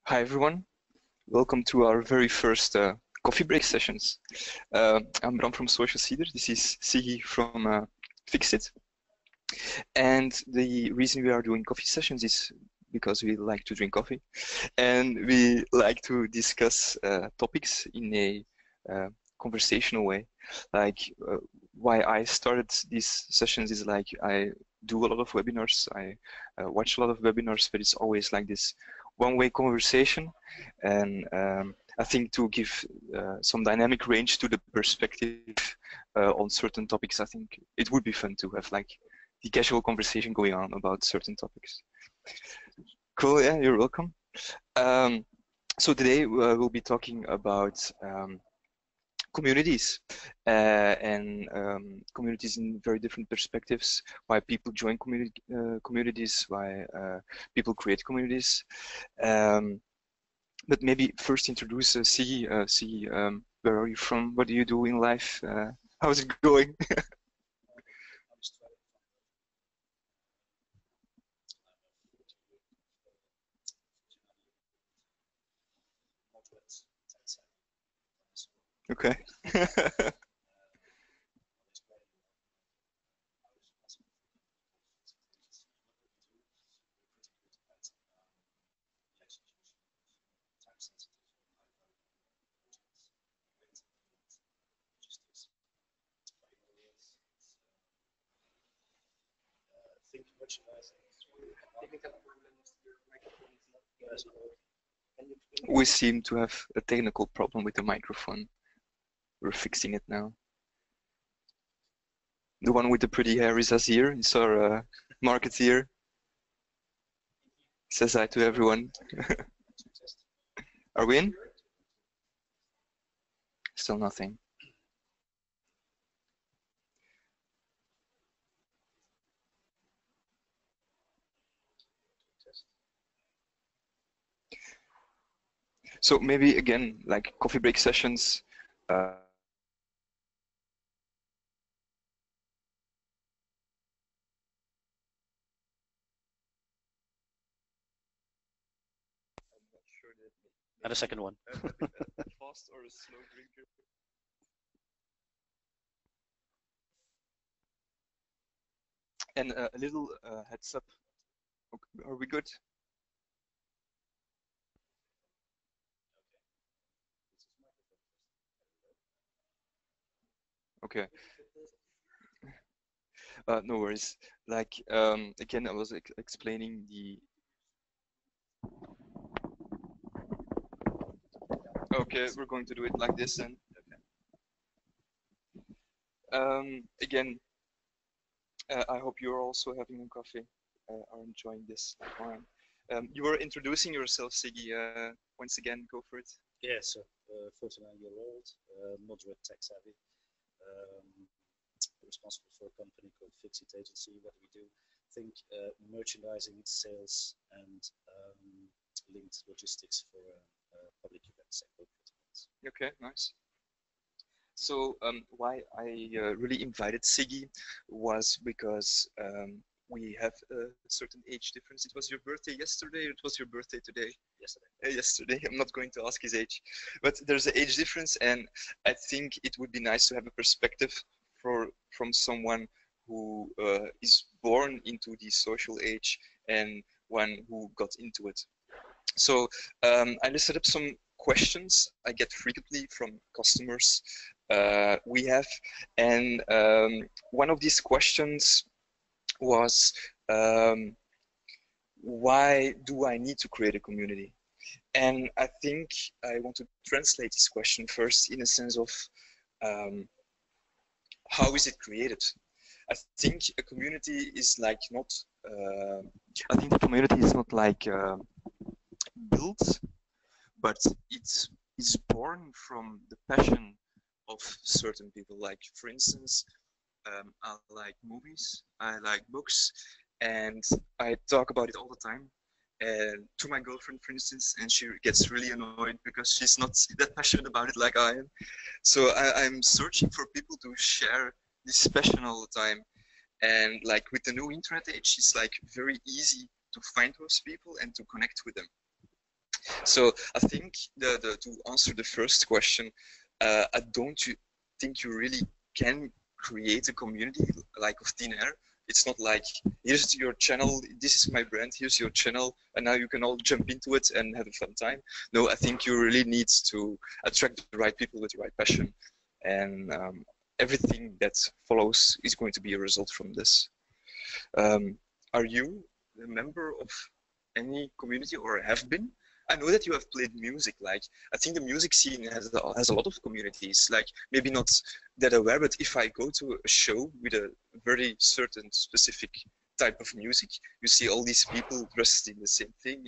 Hi everyone, welcome to our very first coffee break sessions. I'm Bram from Social Cedar, this is Sigi from Fixit. And the reason we are doing coffee sessions is because we like to drink coffee and we like to discuss topics in a conversational way. Like why I started these sessions is like I do a lot of webinars, I watch a lot of webinars, but it's always like this one-way conversation, and I think to give some dynamic range to the perspective on certain topics, I think it would be fun to have like the casual conversation going on about certain topics. Cool, yeah, you're welcome. So today we'll be talking about communities and communities in very different perspectives, why people join communities, why people create communities. But maybe first introduce Sigi. Sigi, where are you from? What do you do in life? How's it going? Okay. We seem to have a technical problem with the microphone. We're fixing it now. The one with the pretty hair is Azir. He's our marketeer. Says hi to everyone. Are we in? Still nothing. So maybe again, like coffee break sessions. And a second one. Fast or a slow drinker? And a little heads up. Okay, are we good? Okay. No worries. Like again, I was explaining the. Okay, we're going to do it like this then. Again, I hope you're also having a coffee, are enjoying this like wine. You were introducing yourself, Sigi. Once again, go for it. Yeah, so 49-year-old, moderate tech savvy, responsible for a company called Fixit Agency. What do we do? Think merchandising, sales, and linked logistics for public events and corporate events. Okay, nice. So why I really invited Sigi was because we have a certain age difference. It was your birthday yesterday, it was your birthday today? Yesterday. Yesterday, I'm not going to ask his age. But there's an age difference, and I think it would be nice to have a perspective from someone who is born into the social age and one who got into it. So I listed up some questions I get frequently from customers we have, and one of these questions was why do I need to create a community? And I think I want to translate this question first in a sense of how is it created? I think a community is like not. I think the community is not like built, but it's born from the passion of certain people. Like, for instance, I like movies, I like books, and I talk about it all the time. And to my girlfriend, for instance, and she gets really annoyed because she's not that passionate about it like I am. So I'm searching for people to share this passion all the time. And like with the new internet age, it's like very easy to find those people and to connect with them. So I think to answer the first question, I don't think you really can create a community like of thin air. It's not like, here's your channel, this is my brand, here's your channel, and now you can all jump into it and have a fun time. No, I think you really need to attract the right people with the right passion, and everything that follows is going to be a result from this. Are you a member of any community, or have been? I know that you have played music. Like, I think the music scene has a lot of communities. Like, maybe not that aware, but if I go to a show with a very certain specific type of music, you see all these people dressed in the same thing,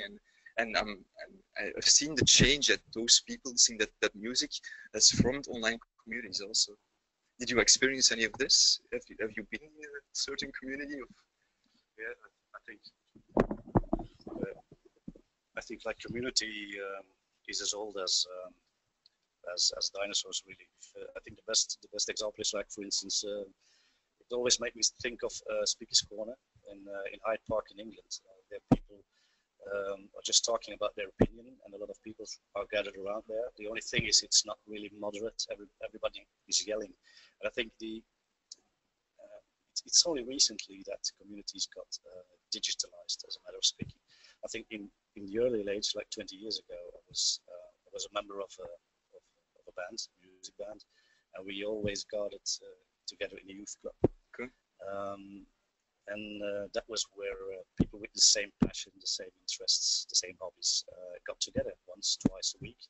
and I've seen the change that those people sing that music has formed online communities also. Did you experience any of this? Have you been in a certain community? Yeah, I think like community is as old as dinosaurs, really. I think the best example is, like, for instance, it always makes me think of Speaker's Corner in Hyde Park in England. There people are just talking about their opinion, and a lot of people are gathered around there. The only thing is, it's not really moderate. Everybody is yelling, and I think it's only recently that communities got digitalized, as a matter of speaking. I think in the early age, like 20 years ago, I was a member of a band, a music band, and we always gathered together in a youth club. Okay. That was where people with the same passion, the same interests, the same hobbies got together once, twice a week,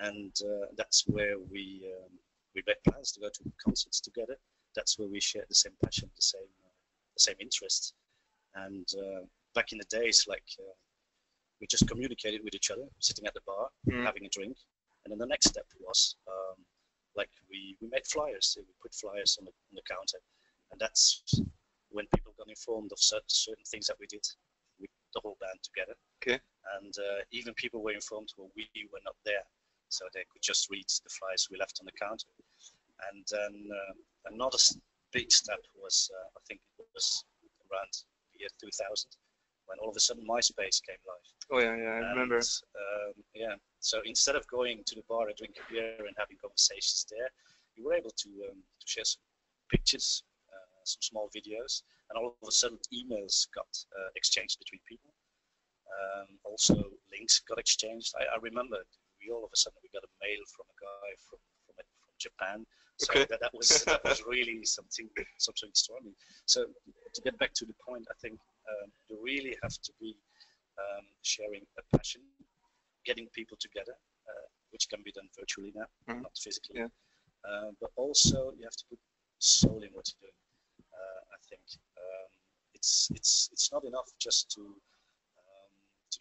and that's where we made plans to go to concerts together. That's where we shared the same passion, the same interests. And back in the days, like, we just communicated with each other, sitting at the bar, having a drink, and then the next step was like we made flyers. We put flyers on the counter, and that's when people got informed of certain things that we did with the whole band together. Okay. And even people were informed when we were not there, so they could just read the flyers we left on the counter. And then another big step was, I think it was around the year 2000, when all of a sudden MySpace came live. Oh yeah, I remember. Yeah, so instead of going to the bar and drinking beer and having conversations there, you were able to share some pictures, some small videos, and all of a sudden emails got exchanged between people. Also, links got exchanged. I remember all of a sudden we got a mail from a guy from Japan. So okay. that was really something extraordinary. So to get back to the point, I think you really have to be sharing a passion, getting people together, which can be done virtually now, not physically. Yeah. But also you have to put soul in what you're doing. I think it's not enough just to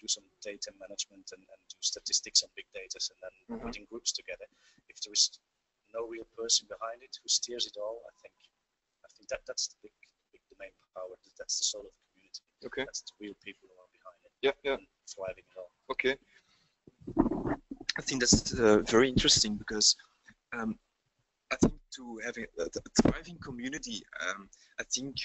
do some data management and do statistics on big data and then putting groups together. If there is no real person behind it who steers it all, I think that's the main power. That's the soul of the community. Okay. That's the real people who are behind it. Yeah. And thriving it all. Okay. I think that's very interesting, because I think to having a thriving community, I think,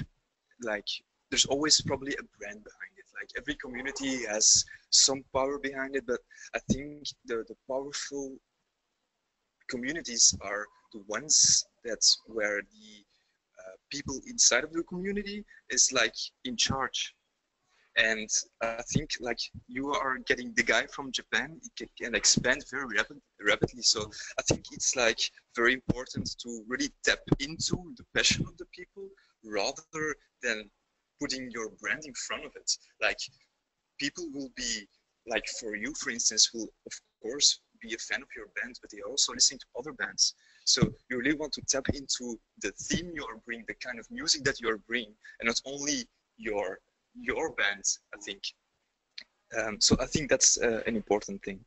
like, there's always probably a brand behind it. Like, every community has some power behind it, but I think the powerful communities are the ones that's where the people inside of the community is like in charge. And I think, like, you are getting the guy from Japan, it can expand very rapidly. So I think it's like very important to really tap into the passion of the people rather than putting your brand in front of it. Like, people will be, like, for you, for instance, will of course be a fan of your band, but they are also listening to other bands. So you really want to tap into the theme you are bringing, the kind of music that you are bringing, and not only your band, I think. So I think that's an important thing.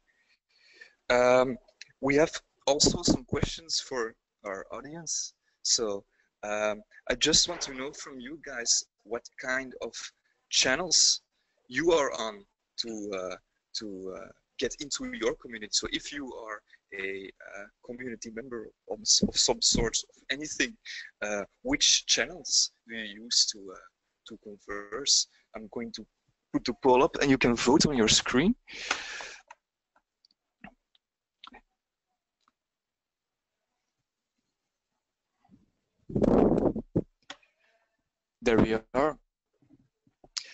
We have also some questions for our audience. So I just want to know from you guys what kind of channels you are on to get into your community. So if you are a community member of some sort of anything, which channels do you use to converse? I'm going to put the poll up and you can vote on your screen. there we are.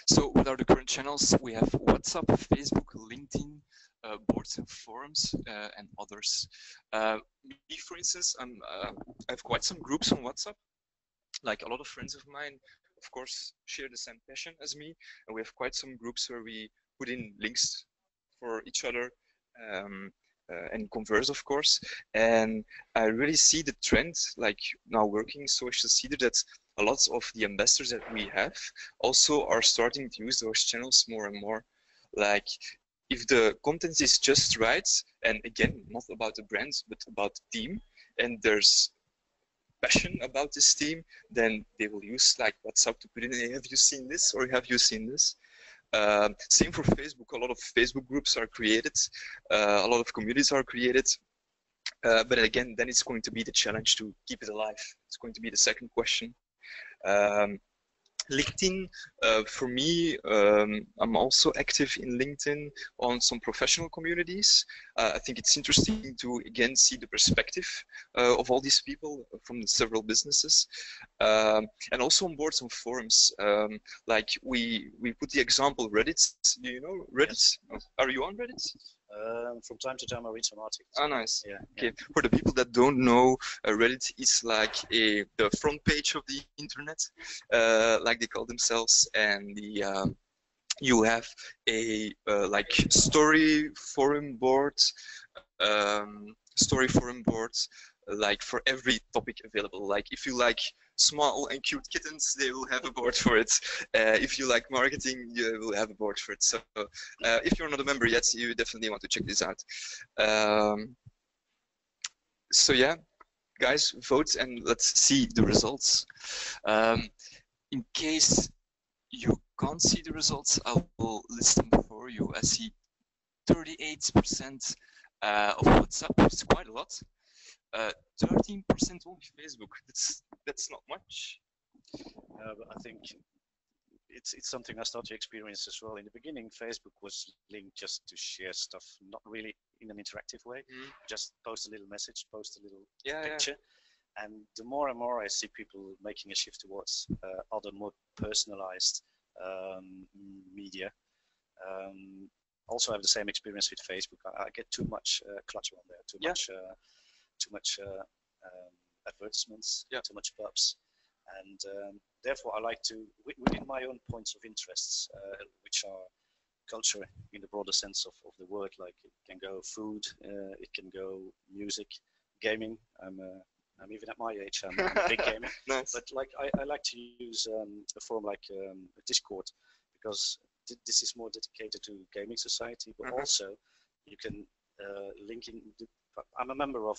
So what are the current channels? We have WhatsApp, Facebook, LinkedIn, boards and forums, and others. Me, for instance, I have quite some groups on WhatsApp. Like a lot of friends of mine, of course, share the same passion as me, and we have quite some groups where we put in links for each other and converse, of course. And I really see the trend, like now working in Social Cedar, that a lot of the ambassadors that we have also are starting to use those channels more and more. Like if the content is just right, and again, not about the brands, but about the team, and there's passion about this team, then they will use like WhatsApp to put in, hey, have you seen this or have you seen this? Same for Facebook. A lot of Facebook groups are created, a lot of communities are created, but again, then it's going to be the challenge to keep it alive. It's going to be the second question. LinkedIn, for me, I'm also active in LinkedIn on some professional communities. I think it's interesting to again see the perspective of all these people from the several businesses, and also on boards and forums. Like we put the example Reddit. Do you know Reddit? Yes. Are you on Reddit? From time to time I read some articles. Oh, nice. Yeah. Okay. Yeah. For the people that don't know, Reddit is like the front page of the internet, like they call themselves, and the you have a like story forum board, like for every topic available. Like if you like small and cute kittens, they will have a board for it. If you like marketing, you will have a board for it. So if you're not a member yet, you definitely want to check this out. So yeah, guys, vote and let's see the results. In case you can't see the results, I will list them for you. I see 38% of WhatsApp, which is quite a lot. 13% only Facebook. That's not much. But I think it's something I started to experience as well. In the beginning, Facebook was linked just to share stuff, not really in an interactive way. Just post a little message, post a little picture. Yeah. And the more and more I see people making a shift towards other more personalized media. Also, I have the same experience with Facebook. I get too much clutter on there, too much advertisements, too much pubs, and therefore I like to, within my own points of interests, which are culture in the broader sense of the word, like it can go food, it can go music, gaming. I'm even at my age, I'm a big gamer. Nice. But like I like to use a forum like Discord, because this is more dedicated to gaming society, but also you can link in. I'm a member of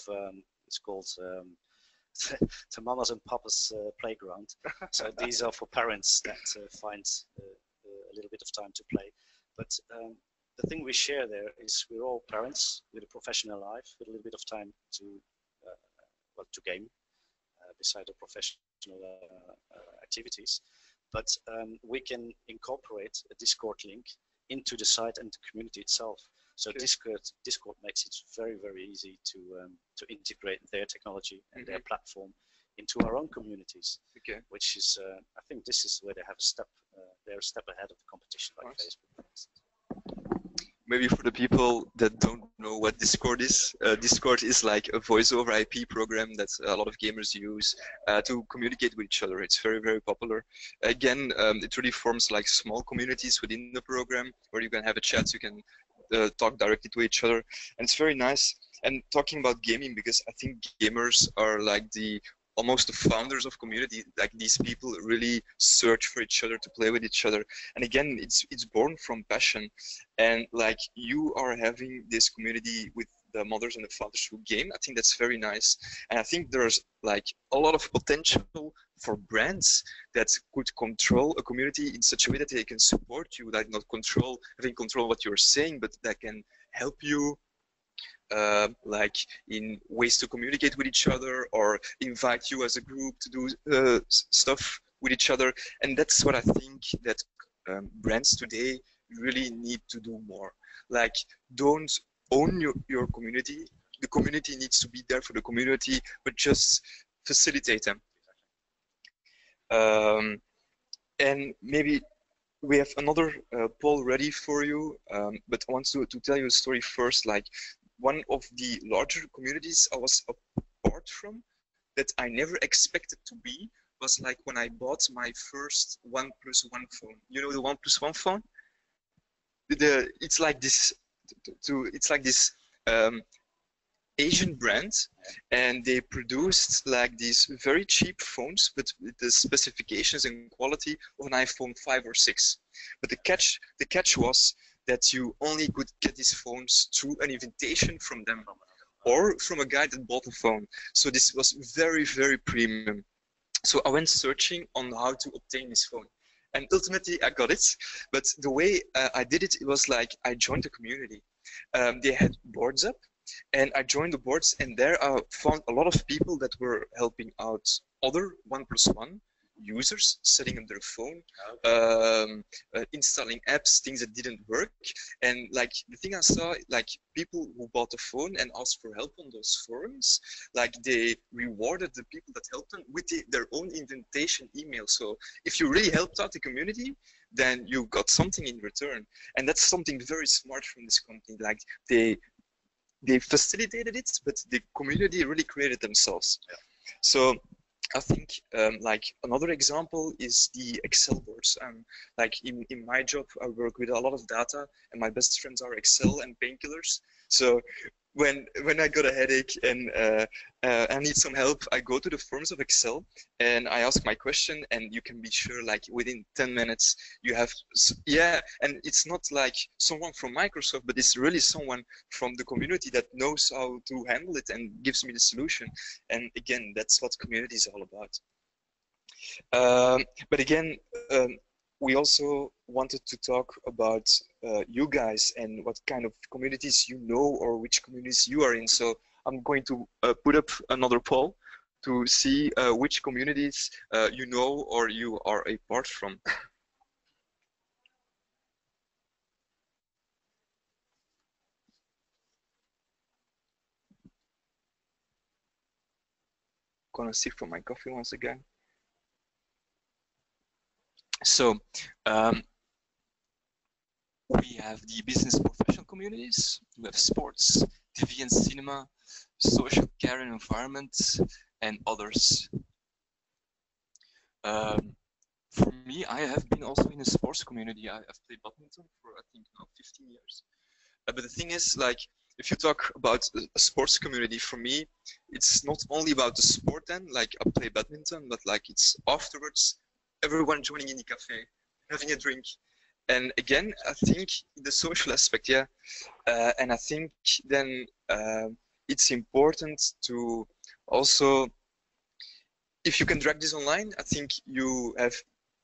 it's called the Mamas and Papas Playground. So these are for parents that find a little bit of time to play. But the thing we share there is we're all parents with a professional life, with a little bit of time to to game beside the professional activities. But we can incorporate a Discord link into the site and the community itself. So Discord makes it very, very easy to integrate their technology and their platform into our own communities. Which is, I think, this is where they have a step. They're a step ahead of the competition, like Facebook, for instance. Maybe for the people that don't know what Discord is like a voice over IP program that a lot of gamers use to communicate with each other. It's very, very popular. Again, it really forms like small communities within the program where you can have a chat, you can talk directly to each other, and it's very nice. And talking about gaming, because I think gamers are like almost the founders of community. Like these people really search for each other, to play with each other. And again, it's born from passion. And like you are having this community with the mothers and the fathers who game. I think that's very nice. And I think there's like a lot of potential for brands that could control a community in such a way that they can support you, like not having control of what you're saying, but that can help you like in ways to communicate with each other, or invite you as a group to do stuff with each other. And that's what I think that brands today really need to do more. Like, don't own your community. The community needs to be there for the community, but just facilitate them. And maybe we have another poll ready for you, but I want to tell you a story first. Like one of the larger communities I was apart from that I never expected to be was like when I bought my first 1+1 phone. You know the 1+1 phone? It's like this it's like this Asian brand, and they produced like these very cheap phones, but with the specifications and quality of an iPhone 5 or 6. But the catch was that you only could get these phones through an invitation from them or from a guy that bought a phone. So this was very, very premium. So I went searching on how to obtain this phone. And ultimately I got it. But the way I did it, it was like I joined the community. They had boards up, and I joined the boards, and there I found a lot of people that were helping out other 1+1 users, setting up their phone, installing apps, things that didn't work. And like the thing I saw, like people who bought a phone and asked for help on those forums, like they rewarded the people that helped them with their own invitation email. So if you really helped out the community, then you got something in return. And that's something very smart from this company. Like they facilitated it, but the community really created themselves. Yeah. So I think like another example is the Excel boards. Like in my job, I work with a lot of data, and my best friends are Excel and painkillers. So when I got a headache and I need some help, I go to the forums of Excel and I ask my question, and you can be sure like within 10 minutes you have, yeah, and it's not like someone from Microsoft, but it's really someone from the community that knows how to handle it and gives me the solution. And again, that's what community is all about. But again, we also wanted to talk about you guys and what kind of communities you know or which communities you are in. So I'm going to put up another poll to see which communities you know or you are a part from. Gonna sip from my coffee once again. So we have the business professional communities, we have sports, TV and cinema, social care and environment, and others. For me, I have been also in a sports community. I've played badminton for I think now 15 years. But the thing is, like, if you talk about a sports community, for me, it's not only about the sport then, like I play badminton, but like it's afterwards, everyone joining in the cafe, having a drink. And again, I think the social aspect, yeah. And I think then it's important to also, if you can drag this online, I think you have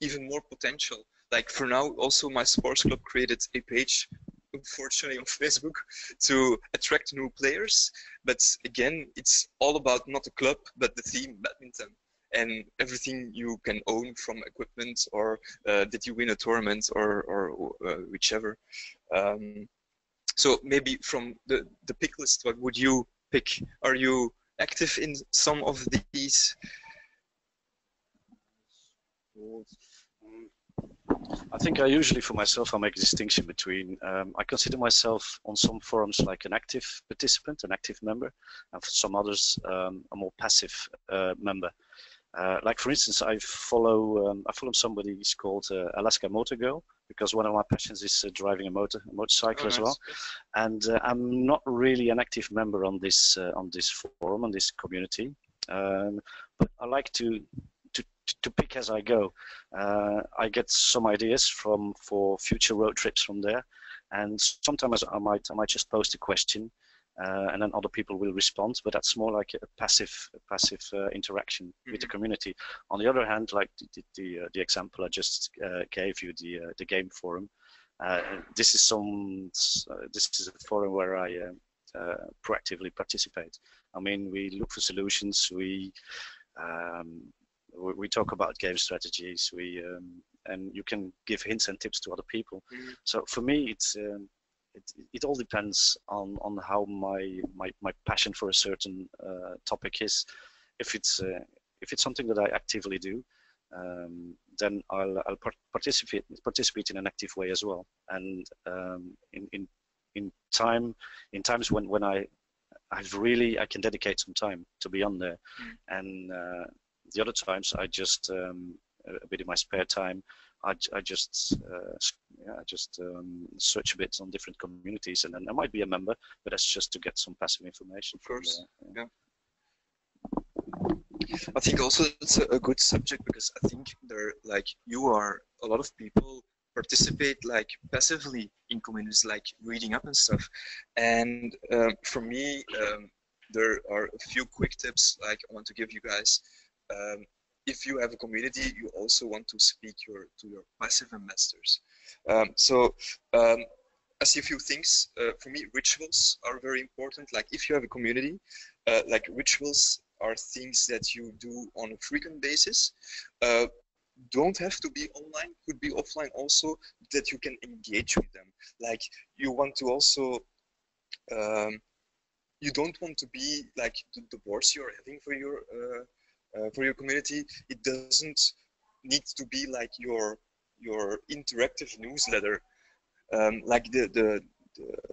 even more potential. Like for now, also my sports club created a page, unfortunately on Facebook, to attract new players. But again, it's all about not the club, but the theme, badminton. And everything you can own from equipment or that you win a tournament or whichever. So maybe from the pick list, what would you pick? Are you active in some of these? I think I usually, for myself, I make a distinction between, I consider myself on some forums like an active participant, an active member, and for some others, a more passive member. Like for instance, I follow somebody who's called Alaska Motor Girl, because one of my passions is driving a motorcycle as well. And I'm not really an active member on this forum, on this community, but I like to pick as I go. I get some ideas for future road trips from there, and sometimes I might just post a question. And then other people will respond, but that's more like a passive interaction with the community. On the other hand, like the example I just gave you, the game forum, this is a forum where I proactively participate. I mean, we look for solutions. We talk about game strategies. And you can give hints and tips to other people. So for me, it all depends on how my passion for a certain topic is. If it's something that I actively do, then I'll participate in an active way as well. And in times when I can dedicate some time to be on there, and the other times I just a bit in my spare time I just search a bit on different communities, and then I might be a member, but that's just to get some passive information. Of course, yeah. I think also it's a good subject, because I think a lot of people participate like passively in communities, like reading up and stuff. And for me, there are a few quick tips like I want to give you guys. If you have a community, you also want to speak to your passive investors. I see a few things. For me, rituals are very important. Like if you have a community, like rituals are things that you do on a frequent basis. Don't have to be online, could be offline also, that you can engage with them. Like you want to also, you don't want to be like the boards you're having for your community. It doesn't need to be like your interactive newsletter. Like the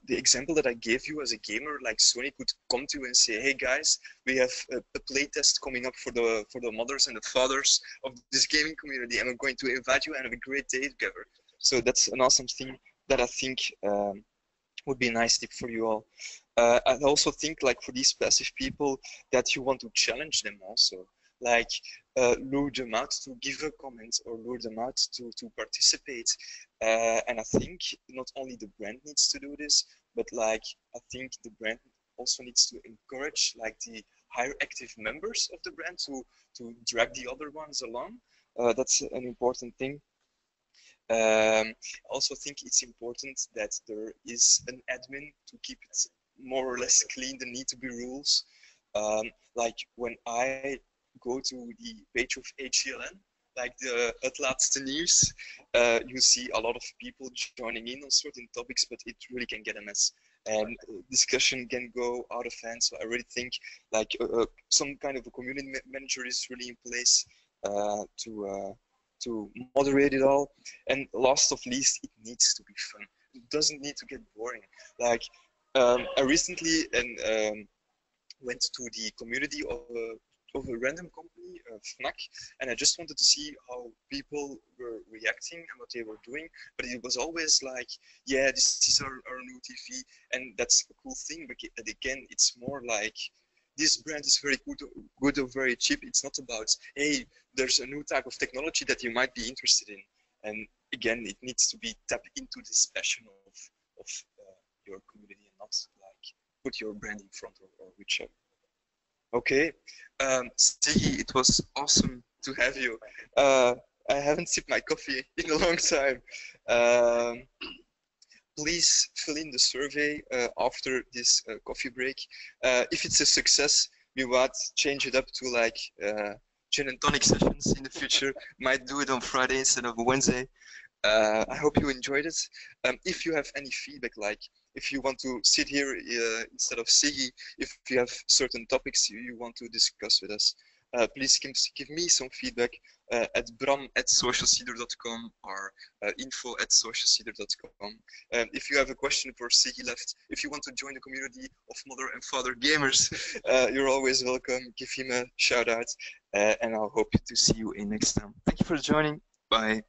example that I gave you as a gamer, like Sony could come to you and say, hey guys, we have a play test coming up for the mothers and the fathers of this gaming community, and we're going to invite you and have a great day together. So that's an awesome thing that I think would be a nice tip for you all. I also think like for these passive people that you want to challenge them also. Like lure them out to give a comment, or lure them out to participate. And I think not only the brand needs to do this, but like I think the brand also needs to encourage like the higher active members of the brand to drag the other ones along. That's an important thing. I also think it's important that there is an admin to keep it more or less clean. There need to be rules. Like when I go to the page of HLN, like the Het Laatste Nieuws, you see a lot of people joining in on certain topics, but it really can get a mess. And discussion can go out of hand. So I really think like some kind of a community manager is really in place to moderate it all. And last of least, it needs to be fun. It doesn't need to get boring. Like I recently went to the community of a random company, Fnac, and I just wanted to see how people were reacting and what they were doing. But it was always like, yeah, this is our new TV, and that's a cool thing. But again, it's more like, this brand is very good or very cheap. It's not about, hey, there's a new type of technology that you might be interested in. And again, it needs to be tapped into this passion of your community, and not like put your brand in front or whichever. Okay, Sigi, it was awesome to have you. I haven't sipped my coffee in a long time. Please fill in the survey after this coffee break. If it's a success, we might change it up to like gin and tonic sessions in the future. Might do it on Friday instead of Wednesday. I hope you enjoyed it. If you have any feedback, like if you want to sit here instead of Sigi, if you have certain topics you want to discuss with us, please give me some feedback at bram@socialcedar.com or info@socialcedar.com. If you have a question for Sigi left, if you want to join the community of mother and father gamers, you're always welcome. Give him a shout out, and I'll hope to see you in next time. Thank you for joining. Bye.